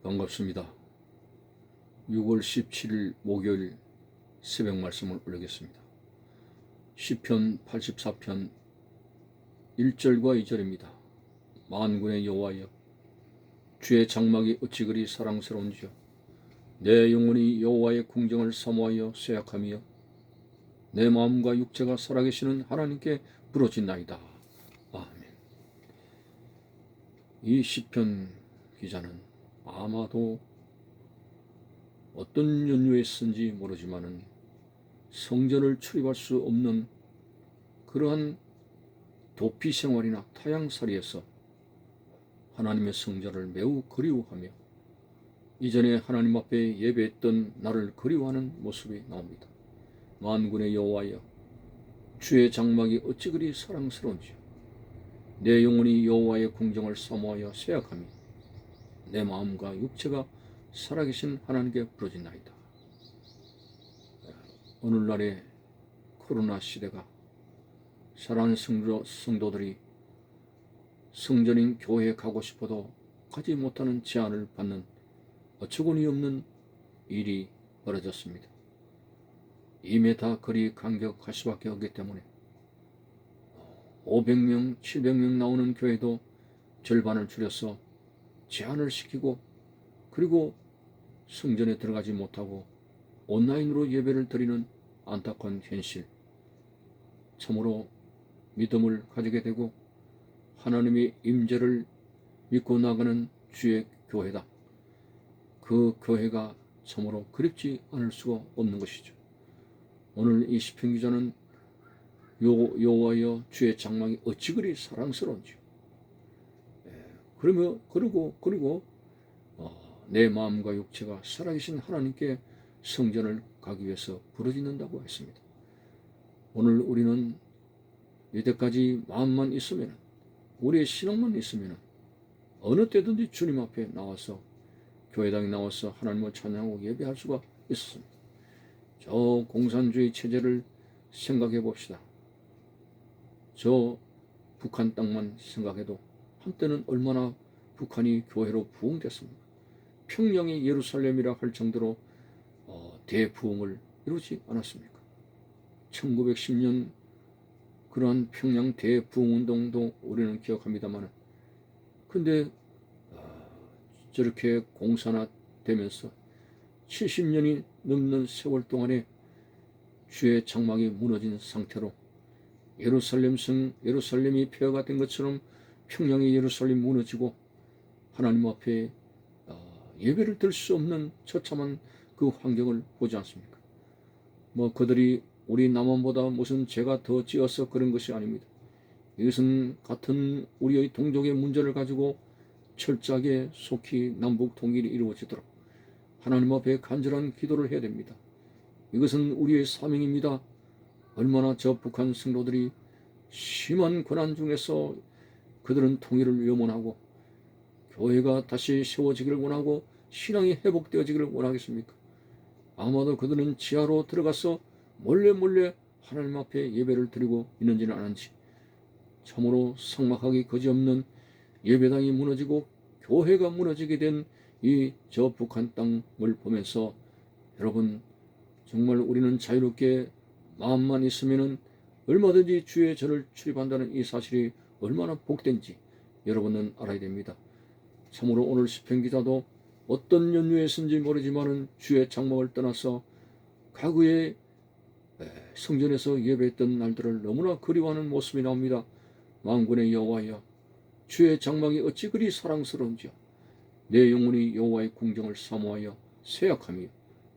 반갑습니다. 6월 17일 목요일 새벽 말씀을 올리겠습니다. 시편 84편 1절과 2절입니다. 만군의 여호와여, 주의 장막이 어찌 그리 사랑스러운지요. 내 영혼이 여호와의 궁정을 사모하여 쇠약하며 내 마음과 육체가 살아계시는 하나님께 부르짖나이다. 아멘. 이 시편 기자는 아마도 어떤 연유에 쓴지 모르지만은 성전을 출입할 수 없는 그러한 도피 생활이나 타향살이에서 하나님의 성전을 매우 그리워하며 이전에 하나님 앞에 예배했던 나를 그리워하는 모습이 나옵니다. 만군의 여호와여, 주의 장막이 어찌 그리 사랑스러운지요. 내 영혼이 여호와의 궁정을 사모하여 쇠약하며 내 마음과 육체가 살아계신 하나님께 부르짖나이다. 오늘날의 코로나 시대가 사랑하는 성도들이 성전인 교회에 가고 싶어도 가지 못하는 제한을 받는 어처구니 없는 일이 벌어졌습니다. 2m 거리 간격할 수밖에 없기 때문에 500명, 700명 나오는 교회도 절반을 줄여서 제한을 시키고 그리고 성전에 들어가지 못하고 온라인으로 예배를 드리는 안타까운 현실, 참으로 믿음을 가지게 되고 하나님의 임재를 믿고 나가는 주의 교회다. 그 교회가 참으로 그립지 않을 수가 없는 것이죠. 오늘 이 시편 기자는 여호와여, 주의 장막이 어찌 그리 사랑스러운지요. 그리고 내 마음과 육체가 살아계신 하나님께 성전을 가기 위해서 부르짖는다고 했습니다. 오늘 우리는 이때까지 마음만 있으면, 우리의 신앙만 있으면 어느 때든지 주님 앞에 나와서 교회당에 나와서 하나님을 찬양하고 예배할 수가 있었습니다. 저 공산주의 체제를 생각해 봅시다. 저 북한 땅만 생각해도 한때는 얼마나 북한이 교회로 부흥됐습니다. 평양이 예루살렘이라 할 정도로 대부흥을 이루지 않았습니까? 1910년 그러한 평양 대부흥운동도 우리는 기억합니다만, 근데 저렇게 공산화되면서 70년이 넘는 세월 동안에 주의 장막이 무너진 상태로 예루살렘이 폐허가 된 것처럼 평양의 예루살렘이 무너지고 하나님 앞에 예배를 드릴 수 없는 처참한 그 환경을 보지 않습니까? 그들이 우리 남한보다 무슨 죄가 더 지어서 그런 것이 아닙니다. 이것은 같은 우리의 동족의 문제를 가지고 철저하게 속히 남북 통일이 이루어지도록 하나님 앞에 간절한 기도를 해야 됩니다. 이것은 우리의 사명입니다. 얼마나 저 북한 성도들이 심한 고난 중에서 그들은 통일을 염원하고 교회가 다시 세워지기를 원하고 신앙이 회복되어지기를 원하겠습니까? 아마도 그들은 지하로 들어가서 몰래 하나님 앞에 예배를 드리고 있는지는 아는지, 참으로 삭막하기 그지없는 예배당이 무너지고 교회가 무너지게 된 이 저 북한 땅을 보면서 여러분, 정말 우리는 자유롭게 마음만 있으면은 얼마든지 주의 절을 출입한다는 이 사실이 얼마나 복된지 여러분은 알아야 됩니다. 참으로 오늘 시편 기자도 어떤 연유에 쓴지 모르지만은 주의 장막을 떠나서 과거에 성전에서 예배했던 날들을 너무나 그리워하는 모습이 나옵니다. 만군의 여호와여, 주의 장막이 어찌 그리 사랑스러운지요. 내 영혼이 여호와의 궁정을 사모하여 쇠약하며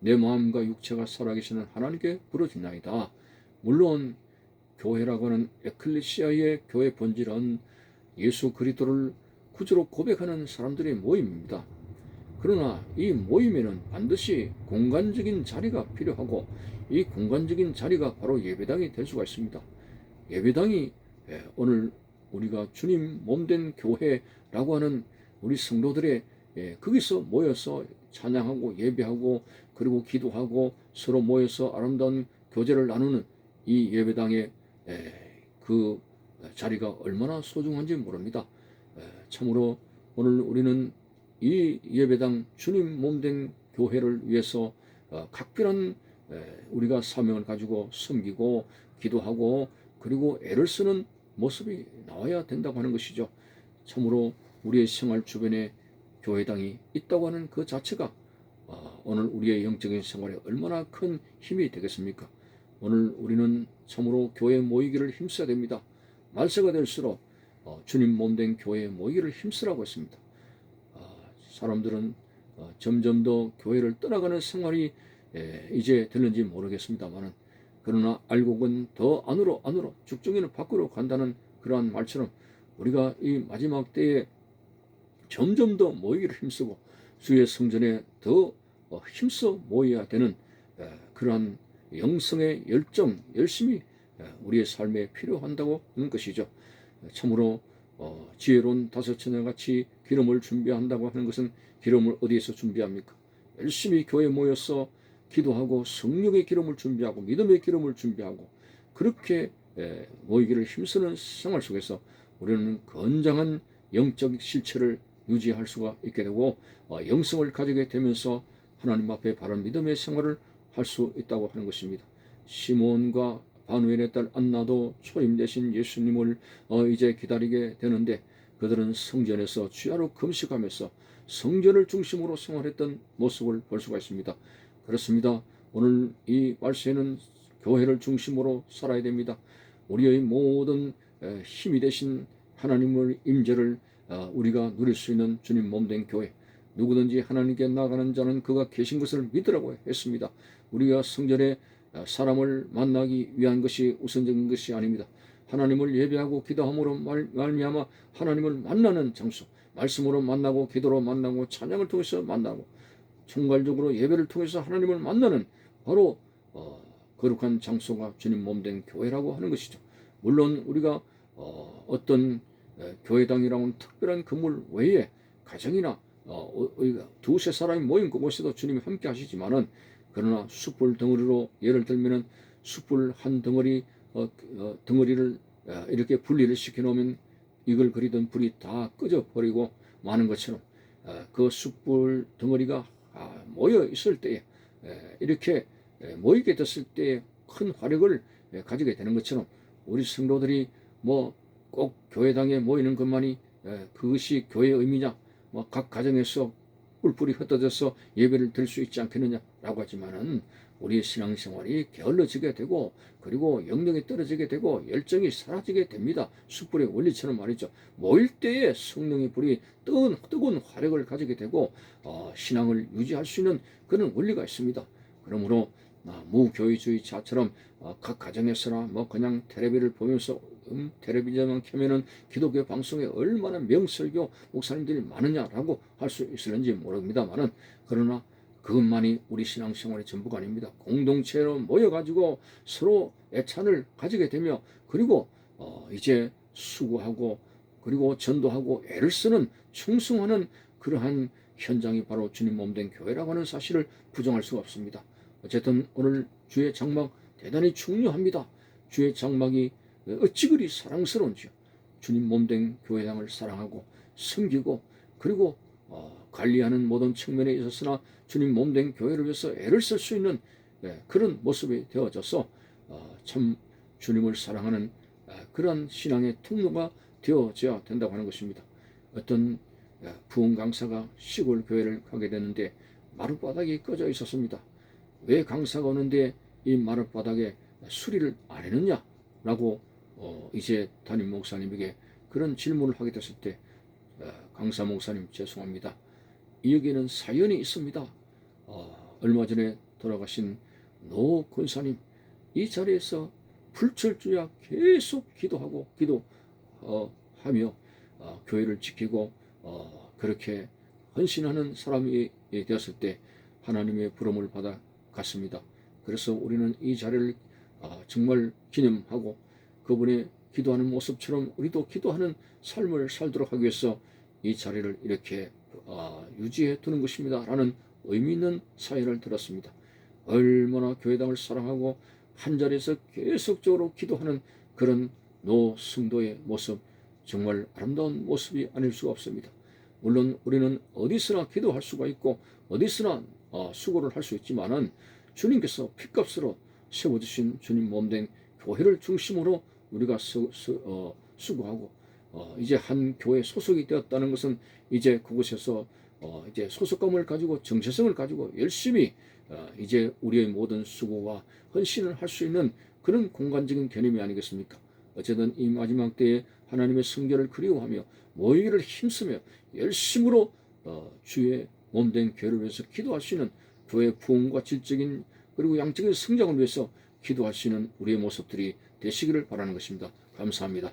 내 마음과 육체가 살아계시는 하나님께 부르짖나이다. 물론 교회라고 하는 에클레시아의 교회 본질은 예수 그리스도를 구주로 고백하는 사람들의 모임입니다. 그러나 이 모임에는 반드시 공간적인 자리가 필요하고 이 공간적인 자리가 바로 예배당이 될 수가 있습니다. 예배당이 오늘 우리가 주님 몸된 교회라고 하는 우리 성도들의 거기서 모여서 찬양하고 예배하고 그리고 기도하고 서로 모여서 아름다운 교제를 나누는 이 예배당의 그 자리가 얼마나 소중한지 모릅니다. 참으로 오늘 우리는 이 예배당 주님 몸된 교회를 위해서 각별한 우리가 사명을 가지고 섬기고 기도하고 그리고 애를 쓰는 모습이 나와야 된다고 하는 것이죠. 참으로 우리의 생활 주변에 교회당이 있다고 하는 그 자체가 오늘 우리의 영적인 생활에 얼마나 큰 힘이 되겠습니까? 오늘 우리는 참으로 교회에 모이기를 힘써야 됩니다. 말세가 될수록 주님 몸된 교회에 모이기를 힘쓰라고 했습니다. 사람들은 점점 더 교회를 떠나가는 생활이 이제 되는지 모르겠습니다만은, 그러나 알곡은 더 안으로 죽정이는 밖으로 간다는 그러한 말처럼 우리가 이 마지막 때에 점점 더 모이기를 힘쓰고 주의 성전에 더 힘써 모여야 되는 그러한 영성의 열정, 열심이 우리의 삶에 필요한다고 하는 것이죠. 참으로 지혜로운 다섯 처녀같이 기름을 준비한다고 하는 것은 기름을 어디에서 준비합니까? 열심히 교회에 모여서 기도하고 성령의 기름을 준비하고 믿음의 기름을 준비하고 그렇게 모이기를 힘쓰는 생활 속에서 우리는 건장한 영적 실체를 유지할 수가 있게 되고 영성을 가지게 되면서 하나님 앞에 바른 믿음의 생활을 할 수 있다고 하는 것입니다. 시몬과 바누엘의 딸 안나도 초임 되신 예수님을 이제 기다리게 되는데, 그들은 성전에서 주야로 금식하면서 성전을 중심으로 생활했던 모습을 볼 수가 있습니다. 그렇습니다. 오늘 이 말세에는 교회를 중심으로 살아야 됩니다. 우리의 모든 힘이 되신 하나님의 임재를 우리가 누릴 수 있는 주님 몸된 교회, 누구든지 하나님께 나가는 자는 그가 계신 것을 믿으라고 했습니다. 우리가 성전에 사람을 만나기 위한 것이 우선적인 것이 아닙니다. 하나님을 예배하고 기도함으로 말미암아 하나님을 만나는 장소, 말씀으로 만나고 기도로 만나고 찬양을 통해서 만나고 총괄적으로 예배를 통해서 하나님을 만나는 바로 거룩한 장소가 주님 몸된 교회라고 하는 것이죠. 물론 우리가 어떤 교회당이라는 특별한 건물 외에 가정이나 두세 사람이 모인 그곳에도 주님이 함께 하시지만은, 그러나 숯불 덩어리로 예를 들면은 숯불 한 덩어리 덩어리를 이렇게 분리를 시켜 놓으면 이걸 그리던 불이 다 꺼져 버리고 마는 것처럼 그 숯불 덩어리가 모여 있을 때에 이렇게 모이게 됐을 때에 큰 화력을 가지게 되는 것처럼 우리 성도들이 뭐 꼭 교회당에 모이는 것만이 그것이 교회의 의미냐, 뭐 각 가정에서 뿔뿔이 흩어져서 예배를 드릴 수 있지 않겠느냐라고 하지만은, 우리의 신앙생활이 게을러지게 되고 그리고 영령이 떨어지게 되고 열정이 사라지게 됩니다. 숯불의 원리처럼 말이죠. 모일 때에 성령의 불이 뜨거운 화력을 가지게 되고 신앙을 유지할 수 있는 그런 원리가 있습니다. 그러므로 무교회주의자처럼 각 가정에서나 뭐 그냥 텔레비를 보면서 텔레비전만 켜면은 기독교 방송에 얼마나 명설교 목사님들이 많으냐라고 할 수 있을는지 모릅니다만은, 그러나 그것만이 우리 신앙생활의 전부가 아닙니다. 공동체로 모여가지고 서로 애찬을 가지게 되며 그리고 이제 수고하고 그리고 전도하고 애를 쓰는 충성하는 그러한 현장이 바로 주님 몸된 교회라고 하는 사실을 부정할 수가 없습니다. 어쨌든 오늘 주의 장막 대단히 중요합니다. 주의 장막이 어찌 그리 사랑스러운지요. 주님 몸된 교회당을 사랑하고 섬기고 그리고 관리하는 모든 측면에 있어서나 주님 몸된 교회를 위해서 애를 쓸 수 있는 그런 모습이 되어져서 참 주님을 사랑하는 그런 신앙의 통로가 되어져야 된다고 하는 것입니다. 어떤 부흥 강사가 시골 교회를 가게 되는데 마룻바닥이 꺼져 있었습니다. 왜 강사가 오는데 이 마룻바닥에 수리를 안 했느냐라고 이제 담임 목사님에게 그런 질문을 하게 됐을 때, 강사 목사님 죄송합니다. 여기에는 사연이 있습니다. 얼마 전에 돌아가신 노 권사님 이 자리에서 불철주야 계속 기도하고 기도하며 교회를 지키고 그렇게 헌신하는 사람이 되었을 때 하나님의 부름을 받아 갔습니다. 그래서 우리는 이 자리를 정말 기념하고 그분의 기도하는 모습처럼 우리도 기도하는 삶을 살도록 하기 위해서 이 자리를 이렇게 유지해 두는 것입니다 라는 의미 있는 사연을 들었습니다. 얼마나 교회당을 사랑하고 한 자리에서 계속적으로 기도하는 그런 노 성도의 모습, 정말 아름다운 모습이 아닐 수가 없습니다. 물론 우리는 어디서나 기도할 수가 있고 어디서나 수고를 할 수 있지만은 주님께서 피값으로 세워주신 주님 몸된 교회를 중심으로 우리가 수고하고 이제 한 교회 소속이 되었다는 것은 이제 그곳에서 이제 소속감을 가지고 정체성을 가지고 열심히 이제 우리의 모든 수고와 헌신을 할 수 있는 그런 공간적인 개념이 아니겠습니까? 어쨌든 이 마지막 때에 하나님의 성결을 그리워하며 모이기를 힘쓰며 열심으로 주의 몸된 교회를 위해서 기도할 수 있는 교회 부흥과 질적인 그리고 양적인 성장을 위해서 기도할 수 있는 우리의 모습들이 되시기를 바라는 것입니다. 감사합니다.